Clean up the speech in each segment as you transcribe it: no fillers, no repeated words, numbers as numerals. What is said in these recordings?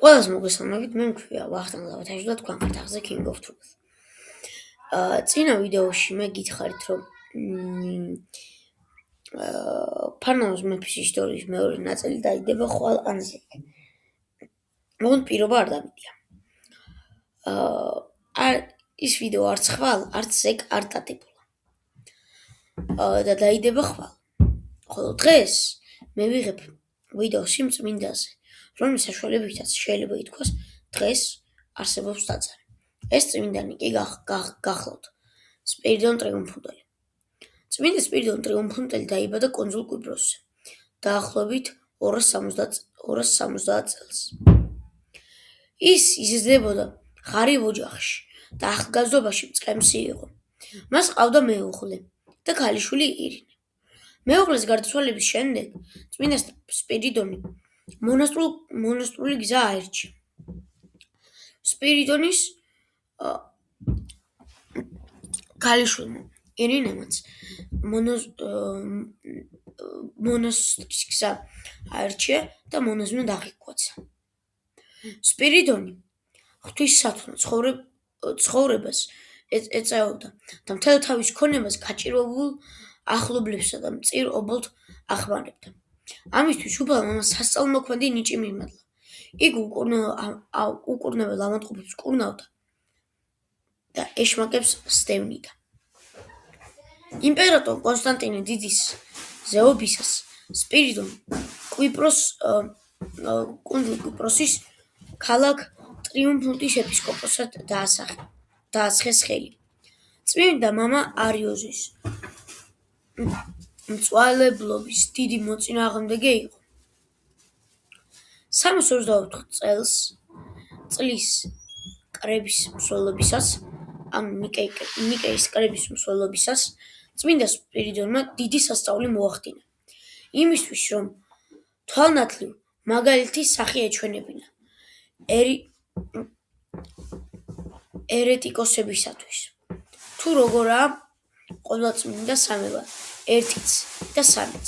ყველას მოგესალმებით, მე მქვია ვახტანგ ლავათაშვილი და თქვენ ხართ ახზე King of Truth. წინა ვიდეოში მე გითხარით, რომ ფარნავაზ მეფის ისტორიის მეორე ნაწილი დაიდება ხვალ ანზე. მაგრამ პირობა არ დამიდია. ის ვიდეო არც ხვალ, არც ეგ არ დადებულა. და დაიდება ხვალ. ხოლო დღეს მე ვიღებ ვიდეოს იმ წმინდაზე, რომლის საშუალებითაც შეიძლება ითქვას დღეს არსებობს ტაძარი. ეს წმინდანი კი გახლავთ სპირიდონ ტრიუმფუნტელი. წმინდა სპირიდონ ტრიუმფუნტელი დაიბადა კუნძულ კვიპროსზე, დაახლოებით 270 წელს. ის იზრდებოდა ღარიბ ოჯახში და ახალგაზრდობაში მწყემსი იყო. მას ჰყავდა მეუღლე და ქალიშვილი ირინე. მეუღლის გარდაცვალების შემდეგ წმინდა სპირიდონი მონასტრული გზა აირჩია. სპირიდონის ქალიშვილმა ირინემაც მონასტრის გზა აირჩია და მონაზვნად აღიკვეცა. სპირიდონი ღვთისმსათნო ცხოვრებას ეწეოდა და მთელ თავის ქონებას გაჭირვებულ ახლობლებსა და მწირ ობოლთ ახმარებდა. ამისთვის უფალმა მას სასწაულმოქმედი ნიჭი მიმადლა. იგი უკურნებელ ავადმყოფებს კურნავდა და ეშმაკებს სდევნიდა. იმპერატორ კონსტანტინე დიდის ზეობისას სპირიდონი კუნძულ კვიპროსის ქალაქ ტრიუმფუნტის ეპისკოპოსად დაასხეს ხელი. წმინდა მამა არიოზის მწვალებლობის დიდი მოწინააღმდეგე იყო. 324 წლის კრების მსვლელობისას, ნიკეის კრების მსვლელობისას, წმინდა სპირიდონმა დიდი სასწაული მოახდინა, იმისთვის, რომ თვალნათლივ მაგალითის სახე ეჩვენებინა ერეტიკოსებისათვის. თუ როგორაა ყოვლადწმინდა სამება, ერთიც და სამიც,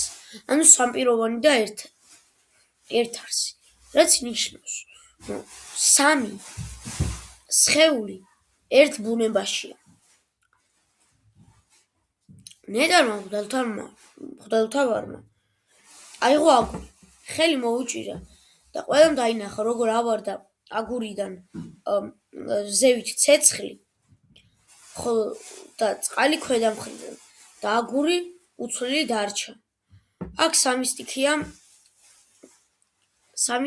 ანუ სამპიროვანი და ერთარსი, რაც ნიშნავს, რომ სამი სხეული ერთ ბუნებაშია. ნეტარმა მღვდელმთავარმა აიღო აგური, ხელი მოუჭირა და ყველამ დაინახა, როგორ ავარდა აგურიდან ზევით ცეცხლი, ხოლო და წყალი ქვედა მხრიდან და აგური უცვლელი დარჩა. აქ სამი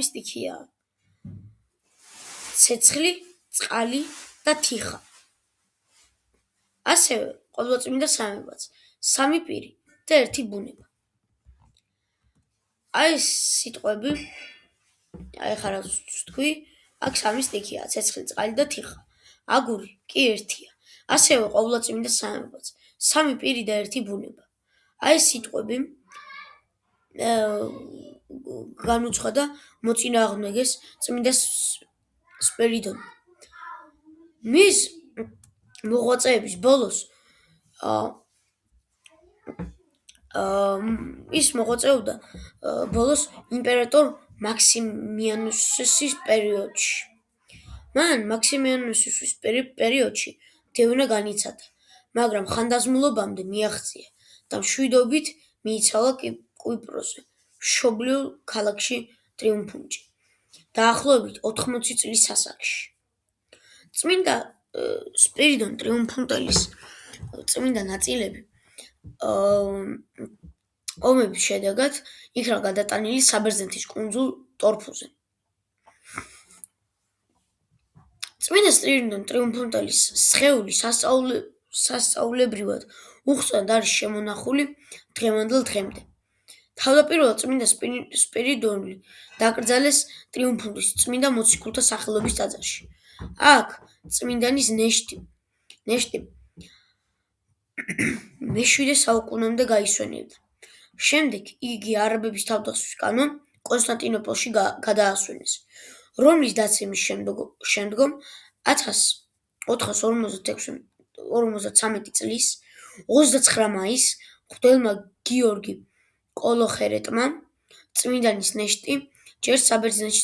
სტიქია: ცეცხლი, წყალი და თიხა. ასევე ყოვლადწმინდა სამებაც, სამი პირი და ერთი ბუნება. ეს სიტყვები, ხარ თქვი, აქ სამი სტიქია: ცეცხლი, წყალი და თიხა. აგური კი ერთია. ასევე ყოვლადწმინდა სამებაც, სამი პირი და ერთი ბუნება. ეს სიტყვები განუცხადა მოწინააღმდეგეს წმინდა სპირიდონი. მის მოღვაწეობის ბოლოს ის მოღვაწეობდა იმპერატორ მაქსიმიანუსის პერიოდში. მან მაქსიმიანუსის პერიოდში დევნა განიცადა, მაგრამ ხანდაზმულობამდე მიაღწია და მშვიდობით მიიცალა კვიპროსზე, მშობლიურ ქალაქში ტრიუმფუნტში, დაახლოებით 80 წლის ასაკში. წმინდა სპირიდონ ტრიუმფუნტელის წმინდა ნაწილები ომების შედეგად იქნა გადატანილი საბერძნეთის კუნძულ ტორფუზე. წმინდა სპირიდონ ტრიუმფუნტელის სხეული სასწაულებრივად უხვწყლად არის შემონახული დღევანდელ დღემდე. თავდაპირველად წმინდა სპირიდონი დაკრძალეს ტრიუმფუნტის წმინდა მოციქულთა სახელობის ტაძარში. აქ წმინდანის ნეშტი მე-7 საუკუნემდე გაისვენებდა. შემდეგ იგი არაბების თავდასხმის გამო კონსტანტინოპოლში გადაასვენეს, რომლის დაცემის შემდგომ 1453 წლის 29 მაისს მღვდელმა გიორგი კოლოხერეტმა წმინდანის ნეშტი ჯერ საბერძნეთში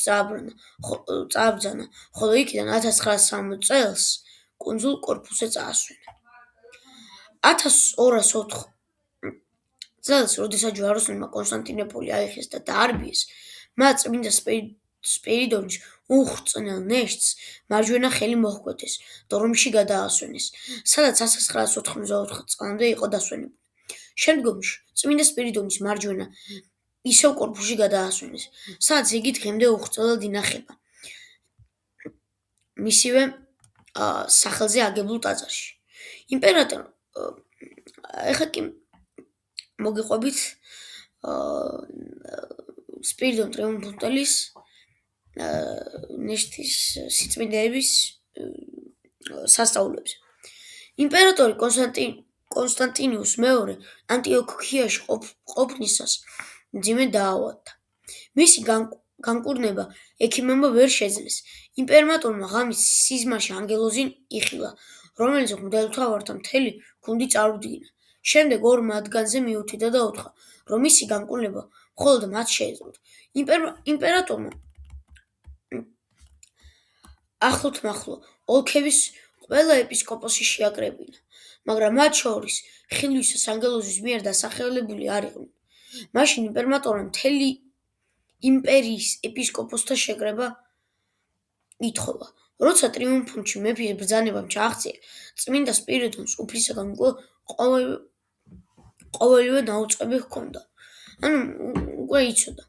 წააბრძანა, ხოლო იქიდან 1960 წელს კუნძულ კორფუზე წაასვენა. 1204 წელს, როდესაც ჯვაროსნებმა კონსტანტინოპოლი აიხეს და დაარბიეს, მათ წმინდა სპირიდონის უხრწნელ ნეშტს მარჯვენა ხელი მოჰკვეთეს და რომში გადაასვენეს, სადაც 1994 წლამდე იყო დასვენებული. შემდგომში წმინდა სპირიდონის მარჯვენა ისევ კორფუში გადაასვენეს, სადაც იგი დღემდე უხრწნელად ინახება მისივე სახელზე აგებულ ტაძარში. იმპერატორ ეხლა კი მოგიყვებით სპირიდონ ტრიუმფალტელის ნეშტის სიწმინდეების სასწაულებზე. იმპერატორი კონსტანტინუს მეორე ანტიოქიაში ყოფნისას მძიმე დაავადდა. მისი განკურნება ექიმებმა ვერ შეძლეს. იმპერატორმა ღამის სიზმარში ანგელოზი იხილა, რომელიც მღვდელთა ვართა მთელი გუნდი წარუდგინა. შემდეგ ორ მათგანზე მიუთითა და უთხრა, რომ მისი განკურნება მხოლოდ მათ შეეძლოთ. იმპერატორმა ახლოთმახლო ოლქების ყველა ეპისკოპოსი შეაკრებინა, მაგრამ მათ შორის ხილვისას ანგელოზის მიერ დასახელებული არ იყვნენ. მაშინ იმპერატორმა მთელი იმპერიის ეპისკოპოსთა შეკრება ითხოვა. როცა ტრიუმფში მეფის ბრძანებამ ჩააღწია, წმინდა სპირიდონს უფლისაგან ყოველივე დაუწყები ჰქონდა. უკვე იცოდა.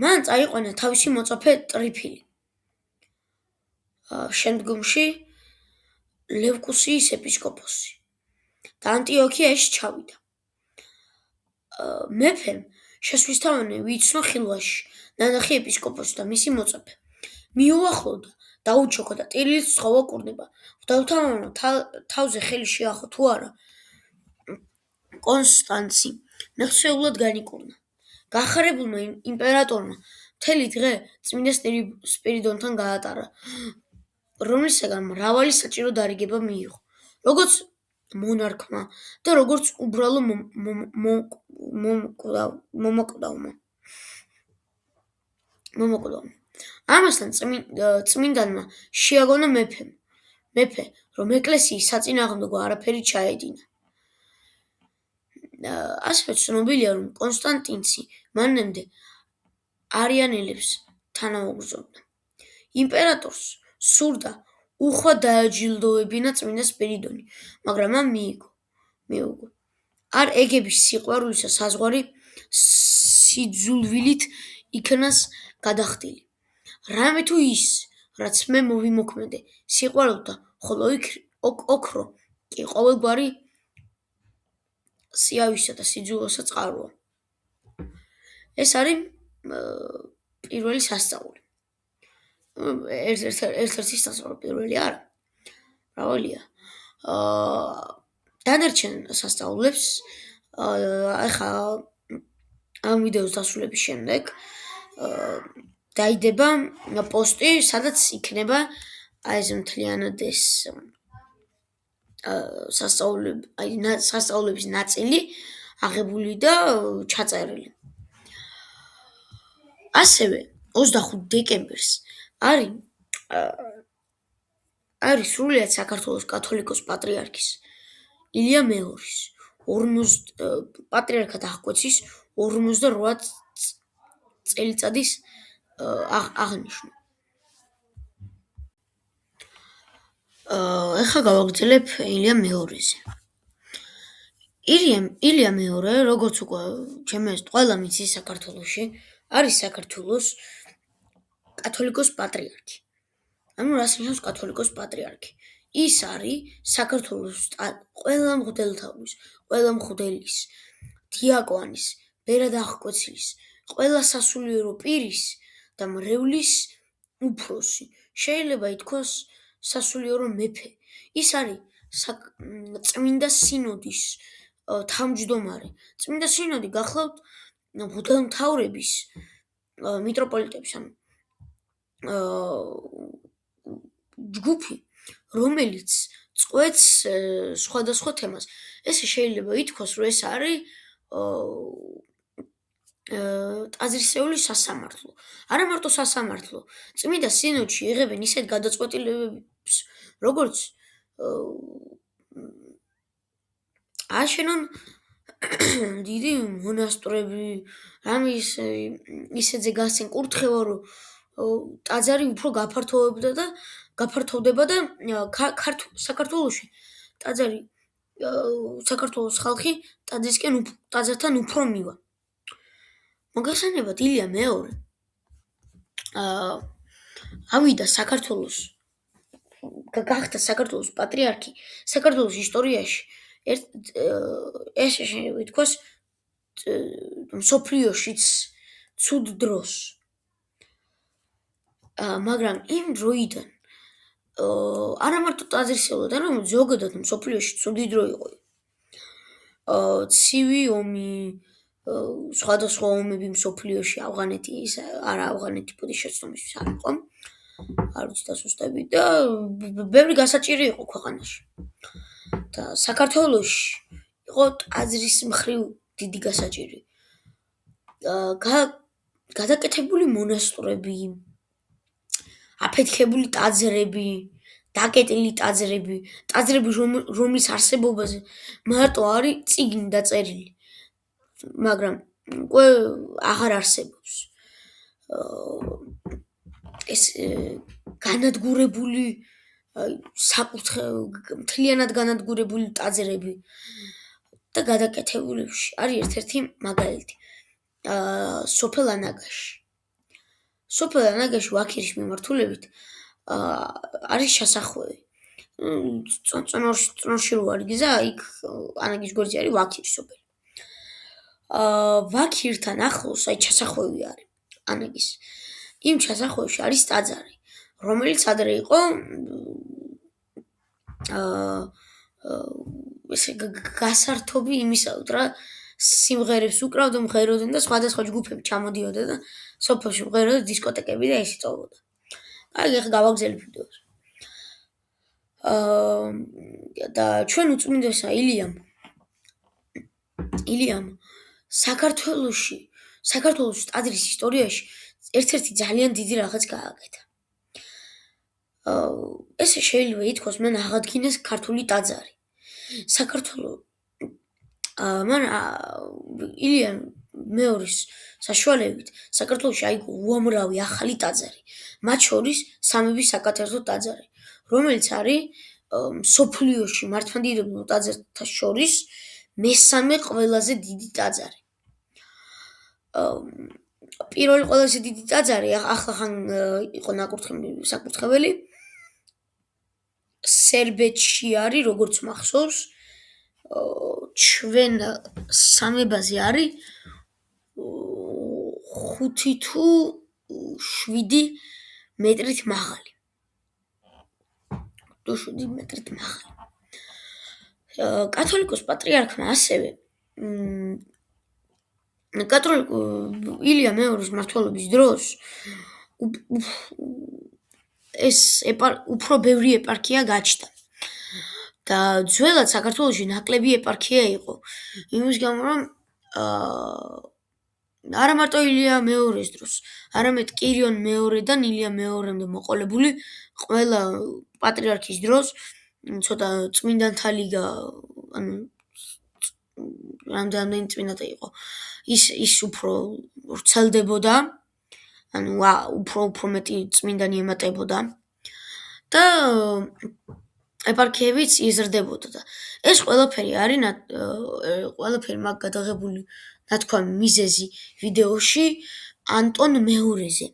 მან წაიყვანა თავისი მოწაფე ტრიფილი. შემდგომში ლევკუსიის ეპისკოპოსი და ანტიოქიაში ჩავიდა. მეფემ შესვისთავანი ვიცნო ხილვაში ნანახი ეპისკოპოსი და მისი მოწაფე. მიუახლოვდა, დაუჩოქა და ტირილით სთხოვა კურნება. მღვდელმთავარმა თავზე ხელი შეახო თუ არა, კონსტანცი მეხსეულად განიკურნა. გახარებულმა იმპერატორმა მთელი დღე წმინდა სპირიდონთან გაატარა, რომლისაგან მრავალი საჭირო დარიგება მიიღო, როგორც მონარქმა და როგორც უბრალო მომაკვდავმა. ამასთან წმინდანმა შეაგონა მეფე, რომ ეკლესიის საწინააღმდეგო არაფერი ჩაედინა. ასევე ცნობილია, რომ კონსტანტინი მანამდე არიანელებს თანამოგზაურობდა. იმპერატორს სურდა უხვად დააჯილდოებინა წმინდა სპირიდონი, მაგრამ მან მიუგო. არ ეგების სიყვარულისა საზღვარი სიძულვილით იქნას გადახდილი. რამე თუ ის, რაც მე მოვიმოქმედე, სიყვარულთა, ხოლო ოქრო კი ყოველგვარი სიავისა და სიძულვისა წყაროა. ეს არის პირველი სასწაული. ერთ-ერთი სასწაული, პირველი არა. მრავალია. დანარჩენ სასწაულებს ახლა ამ ვიდეოს დასრულების შემდეგ დაიდება პოსტი, სადაც იქნება ეს მთლიანად ეს სასწაულების ნაწილი აღებული და ჩაწერილი. ასევე 25 დეკემბერს არის სრულიად საქართველოს კათოლიკოს პატრიარქის ილია მეორის პატრიარქად აღკვეცის 48 წელიწადის აღნიშვნა. ეხლა გავაგრძელებ ილია მეორეზე. ილია მეორე, როგორც უკვე ჩემს ყველა მიცის საქართველოში, არის საქართველოს კათოლიკოს პატრიარქი. ანუ რას ნიშნავს კათოლიკოს პატრიარქი? ის არის საქართველოს ყველა მღვდელმთავრის, ყველა მღვდელის, დიაკვანის, ბერად აღკვეცილის, ყველა სასულიერო პირის და მრევლის უფროსი. შეიძლება ითქვას სასულიერო მეფე. ის არის წმინდა სინოდის თავმჯდომარე. წმინდა სინოდი გახლავთ მღვდელმთავრების მიტროპოლიტების ჯგუფი, რომელიც წყვეტს სხვადასხვა თემას. ესე შეიძლება ითქვას, რომ ეს არის ტაძრისეული სასამართლო. არა მარტო სასამართლო, წმინდა სინოდში იღებენ ისეთ გადაწყვეტილებებს, როგორც აშენონ დიდი მონასტრები, რამე ისეთზე გასცენ კურთხევა, რომ ტაძარი უფრო გაფართოვდება და საქართველოში ტაძარი საქართველოს ხალხი ტაძართან უფრო მივა. მოგეხსენებათ ილია მეორე ავიდა საქართველოს გახდა საქართველოს პატრიარქი საქართველოს ისტორიაში ეს შეიძლება ითქვას მსოფლიოშიც ცუდ დროს მაგრამ იმ დროიდან არა მარტო ტაძრისეულად, არამედ ზოგადად მსოფლიოში ცუდი დრო იყო. ცივი ომი, სხვადასხვა ომები მსოფლიოში, ავღანეთი, არა ავღანეთი პოდის შეცდომისთვის არ იყო. არ ვიცი დასუსტები და ბევრი გასაჭირი იყო ქვეყანაში. და საქართველოში იყო ტაძრის მხრივ დიდი გასაჭირი. გადაკეთებული მონასტრები, აფეთქებული ტაძრები, დაკეტილი ტაძრები, რომლის არსებობაზე მარტო არის წიგნი დაწერილი, მაგრამ უკვე აღარ არსებობს. ეს განადგურებული მთლიანად განადგურებული ტაძრები და გადაკეთებულებში არის ერთ-ერთი მაგალითი. სოფელ ანაგაში. სოფელ ანაგაში ვაქირის მიმართულებით არის შესახვევი. წონორში რო არის გზა, იქ ანაგის გვერდზე არის ვაქირის სოფელი. ვაქირთან ახლოს აი შესახვევი არის ანაგის. იმ შესახვევში არის ტაძარი, რომელიც ადრე იყო ესე გასართობი იმისაოდ რა სიმღერებს უკრავდა, მღეროდნენ და სხვადასხვა ჯგუფები ჩამოდიოდა და სოფელში მღეროდა დისკოტეკები და ესე წავოდა. აი ეხლა გავაგზავნებ ვიდეოს. და ჩვენ უწმინდესა ილიამ საქართველოს ტაძრის ისტორიაში ერთ-ერთი ძალიან დიდი რაღაც გააკეთა. ესე შეიძლება ითქვას, მან აღადგინეს ქართული ტაძარი. მან ილიამ მეორის საშუალებით საქართველოში აიგო უამრავი ახალი ტაძარი, მათ შორის სამების საკათედრო ტაძარი, რომელიც არის მსოფლიოში მართლმადიდებელ ტაძართა შორის მესამე ყველაზე დიდი ტაძარი. პირველი ყველაზე დიდი ტაძარი ახლახან იყო საკურთხეველი სერბეთში არის, როგორც მახსოვს, ჩვენ სამებაზე არის 5 თუ 7 მეტრით მაღალი. კათოლიკოს პატრიარქმა ასევე ილია მეორის მმართველობის დროს ეს უფრო ბევრი ეპარქია გაჩნდა. და ძველად საქართველოში ნაკლები ეპარქია იყო. იმის გამო, რომ არა მარტო ილია მეორის დროს, არამედ კირიონ მეორედან ილია მეორემდე მოყოლებული ყველა პატრიარქის დროს ცოტა წმინდანთა ლიგა, ანუ რამდენი წმინდანი იყო. ის უფრო ვრცელდებოდა, ანუ უფრო მეტი წმინდანი ემატებოდა და ეპარქიებიც იზრდებოდა და ეს ყველაფერი მაგ გადაღებული ნათქვამი მიზეზი ვიდეოში ანტონ მეორეზე.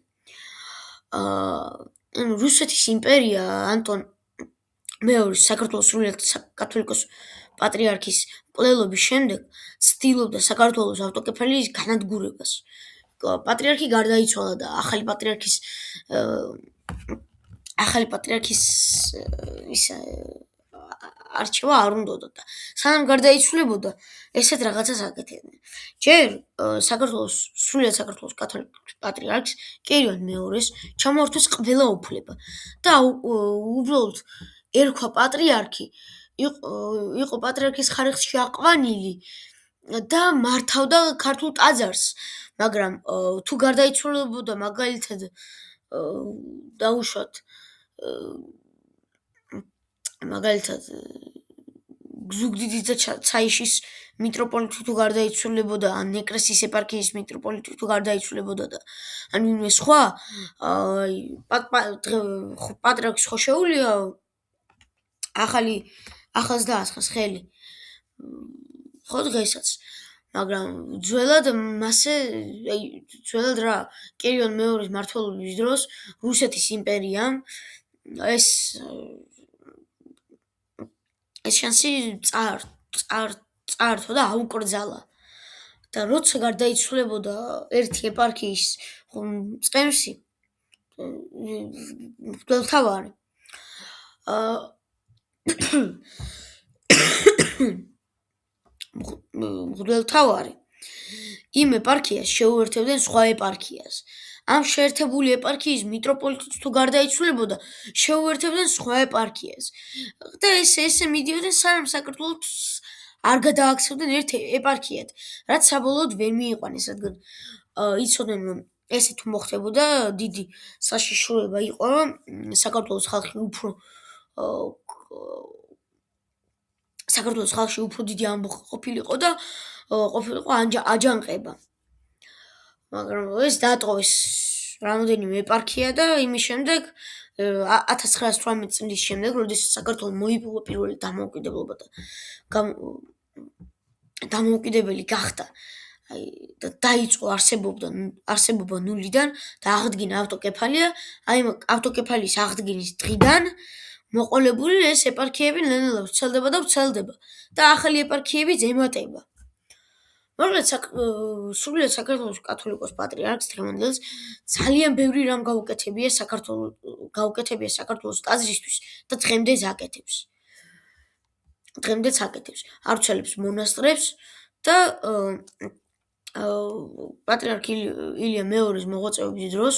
რუსეთის იმპერია ანტონ მეორის საქართველოს სრულიად კათოლიკოს პატრიარქის მკვლელობის შემდეგ ცდილობდა საქართველოს ავტოკეფალიის განადგურებას. პატრიარქი გარდაიცვალა და ახალი პატრიარქის არჩევა არ უნდოდა და სანამ გარდაიცვლებოდა ესეთ რაღაცას აკეთებდნენ. ჯერ სრულიად საქართველოს კათოლიკოს პატრიარქს კირიონ მეორეს ჩამოართვეს ყველა უფლება და უბრალოდ ერქვა პატრიარქი, იყო პატრიარქის ხარისხში აყვანილი და მართავდა ქართულ ტაძარს, მაგრამ თუ გარდაიცვალებოდა მაგალითად დაუშვათ მაგალითად ზუგდიდის და ცაიშის მიტროპოლიტი თუ გარდაიცვალებოდა ან ნეკრესის ეპარქიის მიტროპოლიტი თუ გარდაიცვალებოდა და ან ვინმე სხვა პატრიარქს ხო შეუძლია ახალს დაასხას ხელი ხო დღესაც მაგრამ ძველად მასე ძველად რა კირილ მეორის მმართველობის დროს რუსეთის იმპერიამ ეს შანსი წაართვა და აუკრძალა და როცა გარდაიცვალებოდა ერთი ეპარქიის წყემსი მღვდელმთავარი მღვდელმთავარი იმ ეპარქიას შეუერთებდნენ სხვა ეპარქიას. ამ შეერთებული ეპარქიის მიტროპოლიტიც თუ გარდაიცვალებოდა, შეუერთებდნენ სხვა ეპარქიას. და ესე მიდიოდნენ, სანამ საქართველოს არ გადააქცევდნენ ერთ ეპარქიად, რაც საბოლოოდ ვერ მიიყვანეს, რადგან იცოდნენ, რომ ესე თუ მოხდებოდა, დიდი საშიშროება იყო, რომ საქართველოს ხალხი უფრო დიდი ამბოხი ყოფილიყო და ყოფილიყო აჯანყება. მაგრამ ეს დატოვეს რამოდენიმე ეპარქია და იმის შემდეგ 1918 წლის შემდეგ, როდესაც საქართველოს მოიპოვა პირველი დამოუკიდებლობა და დამოუკიდებელი გახდა, და დაიწყო არსებობა ნულიდან და აღდგინა ავტოკეფალია, აი ავტოკეფალიის აღდგენის დღიდან მოყოლებული ეს ეპარქიები ნელ-ნელა ვრცელდება და ახალი ეპარქიებიც ემატება. მაგრამ სრულიად საქართველოს კათოლიკოს პატრიარქს დღევანდელს ძალიან ბევრი რამ გაუკეთებია საქართველოს ტაძრისთვის და დღემდეც აკეთებს. ავრცელებს მონასტრებს და პატრიარქ ილია მეორის მოღვაწეობის დროს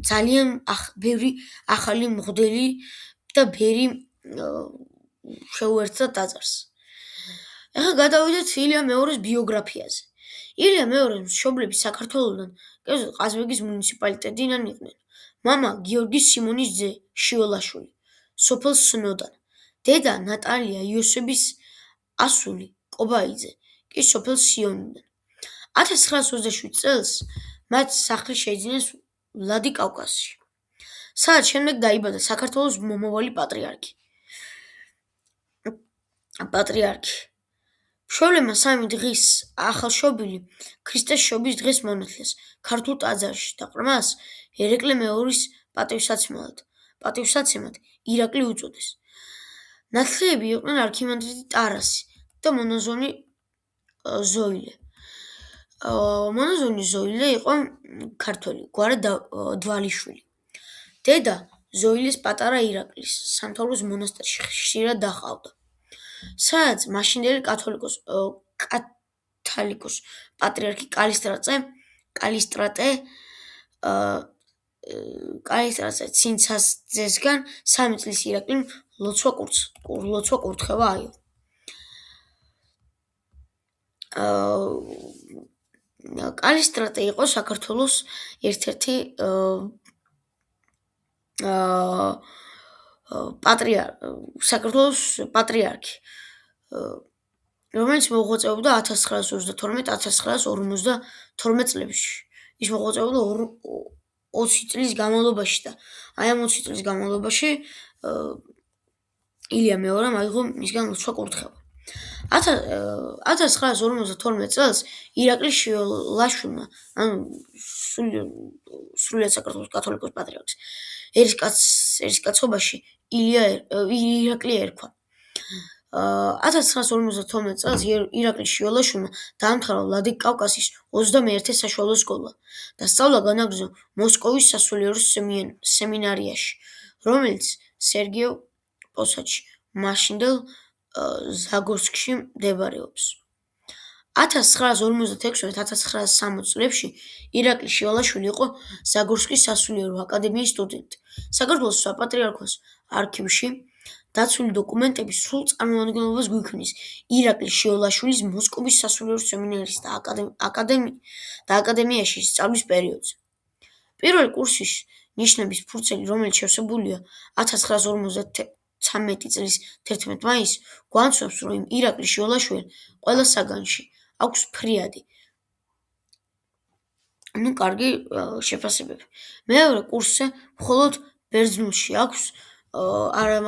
ძალიან ბევრი ახალი მღვდელი და ბერი შეუერთდა ტაძარს. ახლა გადავიდეთ ილია მეორის ბიოგრაფიაზე. ილია მეორის მშობლები საქართველოდან, კერძოდ ყაზბეგის მუნიციპალიტეტიდან იყვნენ. მამა გიორგი სიმონის ძე შიოლაშვილი, სოფელ სნოდან. დედა ნატალია იოსების ასული კობაიძე, კი სოფელ სიონიდან. 1927 წელს მათ სახლი შეიძინეს ვლადიკავკაზში, სადაც შემდეგ დაიბადა საქართველოს მომავალი პატრიარქი. მშობლებმა 3 დღის ახალშობილი ქრისტეს შობის დღეს მონათლეს ქართულ ტაძარში და ყრმას ერეკლე მეორის პატივსაცემად ირაკლი უწოდეს. ნათლიები იყვნენ არქიმანდრიტი ტარასი და მონაზონი ზოილე. მონაზონი ზოილე იყო ქართველი, გვარად დვალიშვილი. დედა ზოილეს პატარა ირაკლის სამთავროს მონასტერში ხშირად დაჰყავდა, სადაც მაშინდელი კათალიკოს პატრიარქი კალისტრატე ცინცაძესგან 3 წლის ირაკლიმ ლოცვა კურთხევა აიღო. კალისტრატე იყო საქართველოს ერთ-ერთი პატრიარქი, რომელიც მოღვაწეობდა 1932-1952 წლებში. ის მოღვაწეობდა 20 წლის განმავლობაში და აი ამ 20 წლის განმავლობაში ილია მეორამ აიღო მისგან ლოცვა კურთხევა. 1952 წელს ირაკლი შიოლაშვილმა, ანუ სრულიად საქართველოს კათოლიკოს პატრიარქს, ერისკაცობაში ირაკლი ერქვა. 1952 წელს ირაკლი შიოლაშვილმა დაამთავრა ვლადიკავკაზის 21 საშუალო სკოლა და სწავლა განაგრძო მოსკოვის სასულიერო სემინარიაში, რომელიც სერგიევ პოსადში, მაშინდელ ზაგორსკში მდებარეობს. 1956-1960 წლებში ირაკლი შიოლაშვილი იყო ზაგორსკის სასულიერო აკადემიის სტუდენტი. საქართველოს საპატრიარქოს არქივში დაცული დოკუმენტები სრულ წარმომადგენლობას გვიქმნის ირაკლი შიოლაშვილის მოსკოვის სასულიერო სემინარიის და აკადემიაში სწავლის პერიოდზე. პირველი კურსის ნიშნების ფურცელი, რომელიც შევსებულია 1953 წლის 11 მაისს, გვამცნობს, რომ ირაკლი შიოლაშვილ ყველა საგანში აქვს ფრიადი, კარგი შეფასებები. მეორე კურსზე მხოლოდ ბერძნულში აქვს არა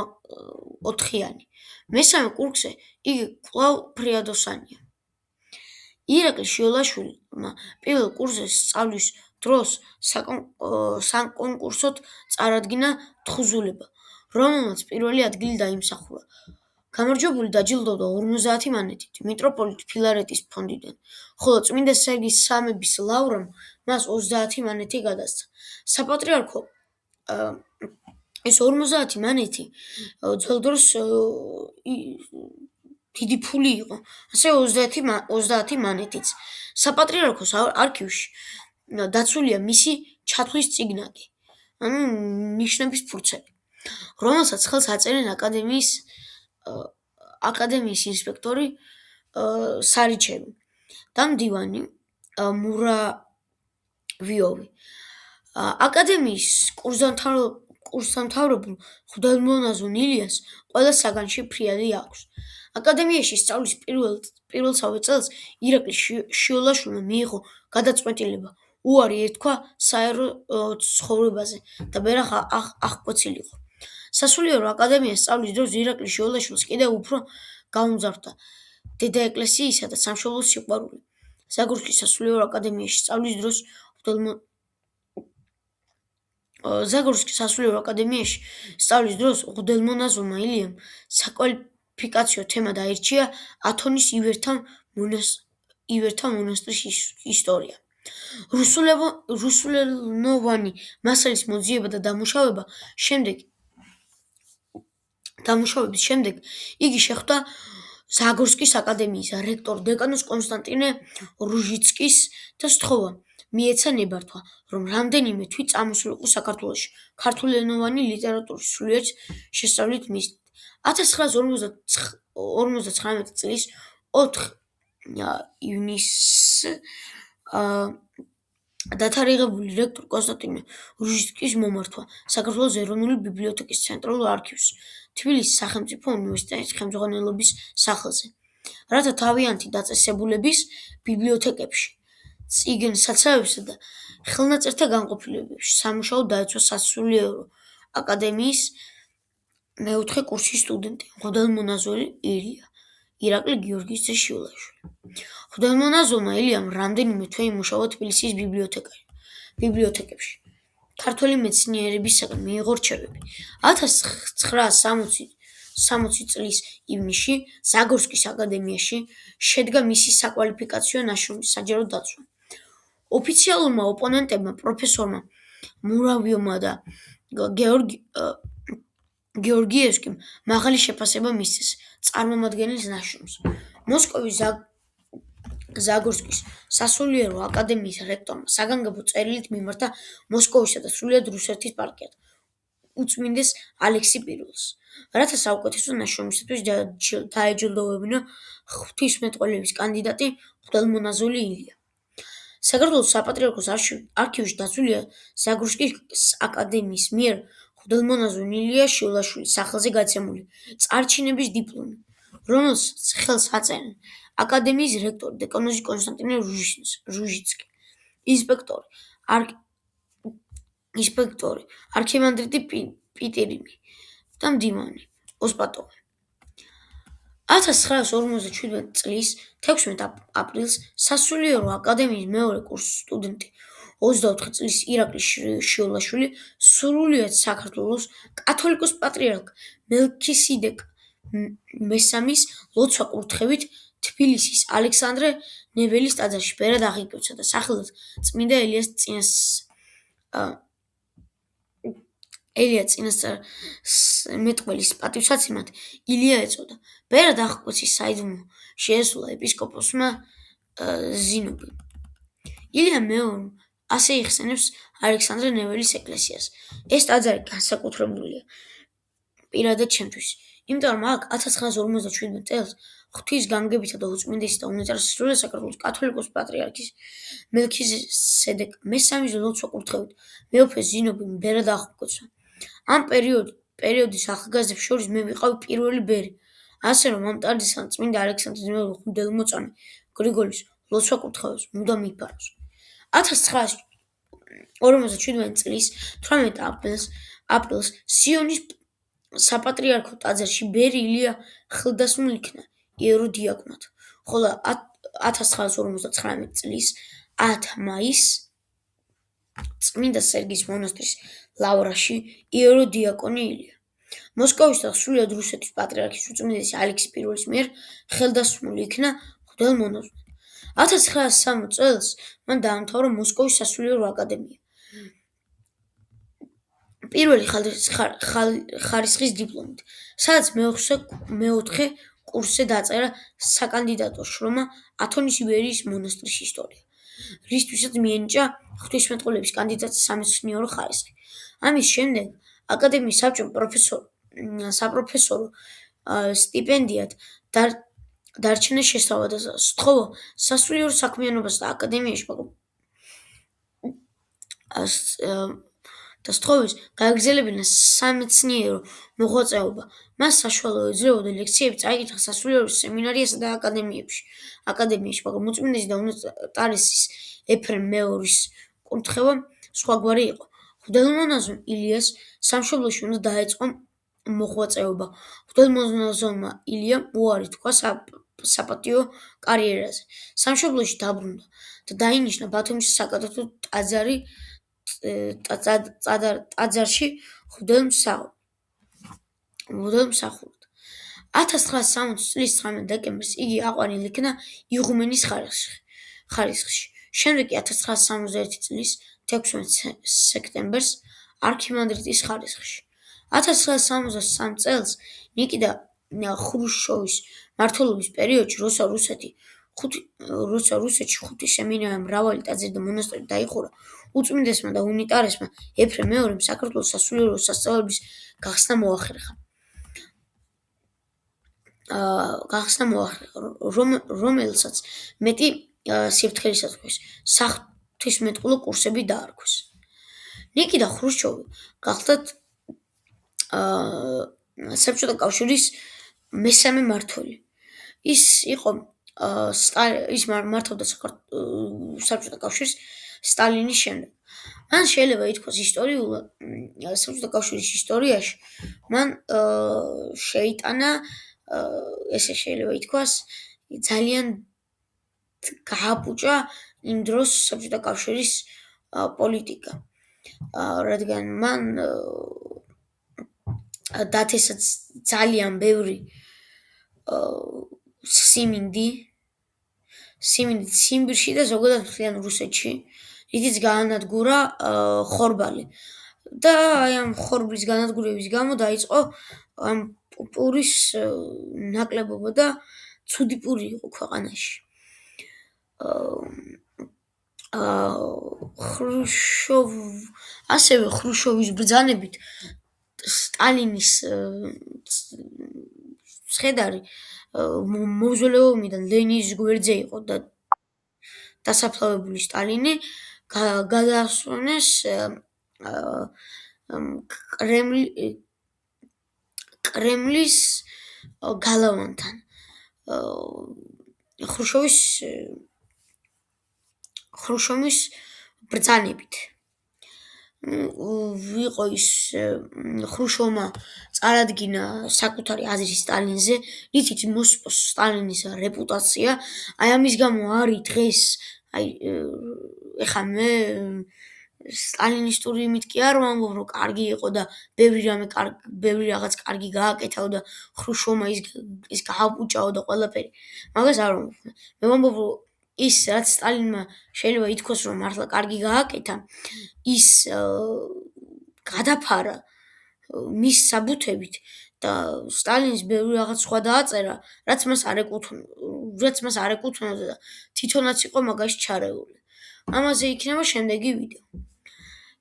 4-იანი. მესამე კურსზე იგი კვლავ ფრიადოსანია. ირაკლი შიოლაშვილმა პირველ კურსზე სწავლის დროს საკონკურსოდ წარადგინა თხზულება, რომელმაც პირველი ადგილი დაიმსახურა. გამარჯვებული დაჯილდოვდა 50 მონეტით მიტროპოლიტ ფილარეტის ფონდიდან, ხოლო წმინდა სერგის სამების ლავრამ მას 30 მონეტი გადასცა. საპატრიარქო ეს 50 მონეტი ძველ დროს დიდი ფული იყო, ასე 30 მონეტიც. საპატრიარქოს არქივში დაცულია მისი ჩათვლის წიგნაკი, ნიშნების ფურცელი, რომელსაც ხელს აწერენ აკადემიის ინსპექტორი სარიჩევი და მდივანი მურავიოვი. აკადემიის კურსდამთავრებულ მღვდელმონაზონ ილიას ყველა საგანში ფრიადი აქვს. აკადემიაში სწავლის პირველსავე წელს ირაკლი შიოლაშვილმა მიიღო გადაწყვეტილება უარი ერქვა საერო ცხოვრებაზე და ბერახ აღკვეცილიყო. სასულიერო აკადემიაში სწავლის დროს ირაკლი შიოლაშვილს კიდევ უფრო გაუმძაფრდა დედაეკლესიისა და სამშობლოს სიყვარული. ზაგორსკის სასულიერო აკადემიაში სწავლის დროს მღვდელმონაზონმა ილიამ საკვალიფიკაციო თემა დაირჩია ათონის ივერთა მონასტრის ისტორია. რუსულენოვანი მასალის მოძიება და დამუშავების შემდეგ იგი შეხვდა ზაგორსკის აკადემიის რექტორ დეკანოს კონსტანტინე რუჟიცკის და სთხოვა მიეცა ნებართვა, რომ რამდენიმე თვით წამოსულიყო საქართველოში ქართულენოვანი ლიტერატურის სულიერ შესწავლით მიზნით. 1959 წლის 4 ივნისს დათარიღებული რექტორ კონსტანტინე რუჟიცკის მომართვა საქართველოს ეროვნული ბიბლიოთეკის ცენტრალურ არქივს თბილისის სახელმწიფო უნივერსიტეტის ხელმძღვანელობის სახელზე, რათა თავიანთი დაწესებულების ბიბლიოთეკებში, წიგნ-საცავებსა და ხელნაწერთა განყოფილებებში სამუშაოდ დაეცვა სასულიერო აკადემიის მეოთხე კურსის სტუდენტი, მღვდელმონაზონი ილია, ირაკლი გიორგის ძე შიოლაშვილი. მღვდელმონაზონმა ილიამ რამდენიმე თვე იმუშავა თბილისის ბიბლიოთეკებში. ქართველი მეცნიერებისაგან მიიღო რჩევები. 1960 წლის ივნისში ზაგორსკის აკადემიაში შედგა მისი საკვალიფიკაციო ნაშრომის საჯარო დაცვა. ოფიციალურმა ოპონენტებმა პროფესორმა მურავიოვმა და გეორგიევსკიმ მაღალი შეფასება მისცეს წარმომადგენლის ნაშრომს. მოსკოვის ზაგორსკის სასულიერო აკადემიის რექტორმა საგანგებო წერილით მიმართა მოსკოვისა და სრულიად რუსეთის პარკიად უწმინდეს ალექსი პირველს, რათა საუკეთესო ნაშრომისათვის დაეჯილდოვებინა ღვთისმეტყველების კანდიდატი მღვდელმონაზონი ილია. საქართველოს საპატრიარქოს არქივში დაცულია ზაგორსკის აკადემიის მიერ მღვდელმონაზონ ილია შიოლაშვილის სახელზე გაცემული წარჩინების დიპლომი, რომელსაც ხელს აწერენ აკადემიის რექტორი დეკანოზი კონსტანტინე რუჟიცკი, ინსპექტორი არქიმანდრიტი პიტერიმი და მდივანი ოსპატოვი. 1957 წლის 16 აპრილს სასულიერო აკადემიის მეორე კურსის სტუდენტი 24 წლის ირაკლი შიოლაშვილი სრულიად საქართველოს კათოლიკოს პატრიარქ მელქისედეკ მესამის ლოცვა კურთხევით თბილისის ალექსანდრე ნეველის ტაძარში ბერად აღიკვეცა და სახელად წმინდა ელია წინასწარმეტყველის პატივსაცემად ილია ეწოდა. ბერად აღკვეცის საიდუმლო შეესრულა ეპისკოპოსმა ზინობიმ. ილია მეომრ ასე იხსენებს ალექსანდრე ნეველის ეკლესიას. ეს ტაძარი განსაკუთრებულია პირადად ჩემთვის. იმიტომ რომ აქ 1957 წელს ღვთის განგებისა და უწმინდესის და უნეტარესის საქართველოს კათოლიკოს პატრიარქის მელქისედეკ მესამის ლოცვა-კურთხევით მეუფე ზინობი ბერად აღკვეცა. ამ პერიოდის ახალგაზრდებს შორის მე ვიყავი პირველი ბერი, ასე რომ ამ ტარდისთან წმინდა ალექსანდრეს მეორე მღვდელმოწამე გრიგოლის ლოცვა-კურთხევას მუდამ იფარავს. 1957 წლის 18 აპრილს სიონის საპატრიარქო ტაძარში ბერი ილია ხელდასმულ იქნა იეროდიაკვნად, ხოლო 1959 წლის 10 მაისს წმინდა სერგის მონასტრის ლავრაში იეროდიაკონი ილია. მოსკოვის და სრულიად რუსეთის პატრიარქის უწმინდესი ალექსი I-ის მიერ ხელდასმული იქნა მღვდელმონაზვნად. 1960 წელს მან დაამთავრა მოსკოვის სასულიერო აკადემია. პირველი ხარისხის დიპლომით, სადაც მეოთხე კურსზე დაწერა საკანდიდატო შრომა ათონის იბერიის მონასტრის ისტორია, რისთვისაც მიენიჭა ღვთისმეტყველების კანდიდატის სამეცნიერო ხარისხი. ამის შემდეგ აკადემიის საბჭომ საპროფესორო სტიპენდიად დარჩენა შესთავა და სთხოვა სასულიერო საქმიანობას და აკადემიაში, და სთხოვეს გააგრძელებინა სამეცნიერო მოღვაწეობა. მას საშუალო ეძლეოდა ლექციები წაიკითხა სასულიერო სემინარიასა და აკადემიაში, მაგრამ უწმინდესი და უნეტარესის ეფრემ მეორის კურთხევა სხვაგვარი იყო. მღვდელმონაზონ ილიას სამშობლოში უნდა დაეწყო მოღვაწეობა. მღვდელმონაზონმა ილიამ უარი თქვა საპატიო კარიერაზე. სამშობლოში დაბრუნდა და დაინიშნა ბათუმის საკათედრო ტაძარში მღვდელმსახურად. 1960 წლის 19 დეკემბერს იგი აყვანილ იქნა იღუმენის ხარისხში. შემდეგ კი 1971 წლის 16 სექტემბერს არქიმანდრიტის ხარისხში. 1973 წელს ნიკიტა ხრუშჩოვის მმართველობის პერიოდში, როცა რუსეთში ხუთი სემინარია, მრავალი ტაძარი და მონასტერი დაიხურა, უწმინდესმა და უნიტარესმა ეფრემ მეორემ საქართველოს სასულიერო სასწავლებლების გახსნა მოახერხა, რომელსაც მეტი სიფრთხილისათვის საღვთისმეტყველო კურსები დაარქვეს. ნიკიტა ხრუშჩოვი გახლდათ საბჭოთა კავშირის მესამე მმართველი. ის მართავდა საბჭოთა კავშირს სტალინის შემდეგ. მან შეიძლება ითქვას საბჭოთა კავშირის ისტორიაში მან შეიტანა, ესე შეიძლება ითქვას, ძალიან გააფუჭა იმ დროს საბჭოთა კავშირის პოლიტიკა, რადგან მან დათესა ძალიან ბევრი სიმინდი ციმბირში და ზოგადად მთლიან რუსეთში, რითიც გაანადგურა ხორბალი. და ამ ხორბლის განადგურების გამო დაიწყო ამ პურის ნაკლებობა და ცუდი პური იყო ქვეყანაში. ასევე ხრუშჩოვის ბრძანებით სტალინის ცხედარი მავზოლეუმიდან ლენინის გვერდზე იყო და დასაფლავებული სტალინი გადაასვენეს კრემლის გალავანთან. ხრუშჩოვის ბრძანებით იყო ის ხრუშჩოვმა წარადგინა საკუთარი აზრი სტალინზე, რითიც მოსპოს სტალინის რეპუტაცია. ამის გამო არის დღეს, ეხლა მე სტალინისტური იმით კი არ ვამბობ, რომ კარგი იყო და ბევრი რაღაც კარგი გააკეთავ და ხრუშჩოვმა ის გააფუჭაო და ყველაფერი. მაგას არ ვამბობ. მე ვამბობ, რომ ის რაც სტალინმა შეიძლება ითქვას, რომ მართლა კარგი გააკეთა, ის გადაფარა მის საბუთებით და სტალინის ბევრი რაღაც სხვა დააწერა, რაც მას არ ეკუთვნოდა და თვითონაც იყო მაგაში ჩარეული. ამაზე იქნება შემდეგი ვიდეო.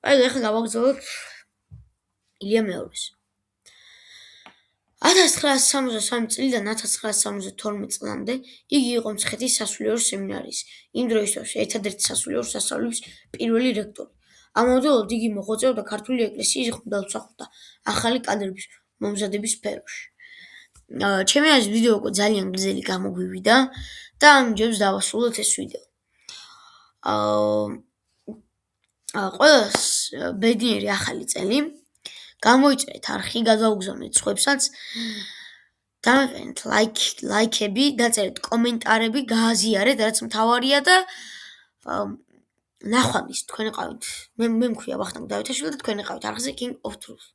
ახლა გავაგრძელებთ ილია მეორის. 1963 წლიდან 1972 წლამდე იგი იყო მცხეთის სასულიერო სემინარიის, იმ დროისთვის ერთადერთი სასულიერო სასწავლებლის პირველი რექტორი. ამავდროულად იგი მოღვაწეობდა ქართული ეკლესიის ღვთისმსახურთა ახალი კადრების მომზადების სფეროში. ჩემი აზრით ვიდეო უკვე ძალიან გრძელი გამოგვივიდა და ამჯერს დავასრულოთ ეს ვიდეო. ყველას ბედნიერი ახალი წელი. გამოიწერეთ არხი, გადაუგზავნეთ სხვებსაც, დამეყენეთ ლაიქები, დაწერეთ კომენტარები, გააზიარეთ, რაც მთავარია და ნახვამდის თქვენ იყავით. მე მქვია ვახტანგ დავითაშვილი და თქვენ იყავით არხზე King of Truth.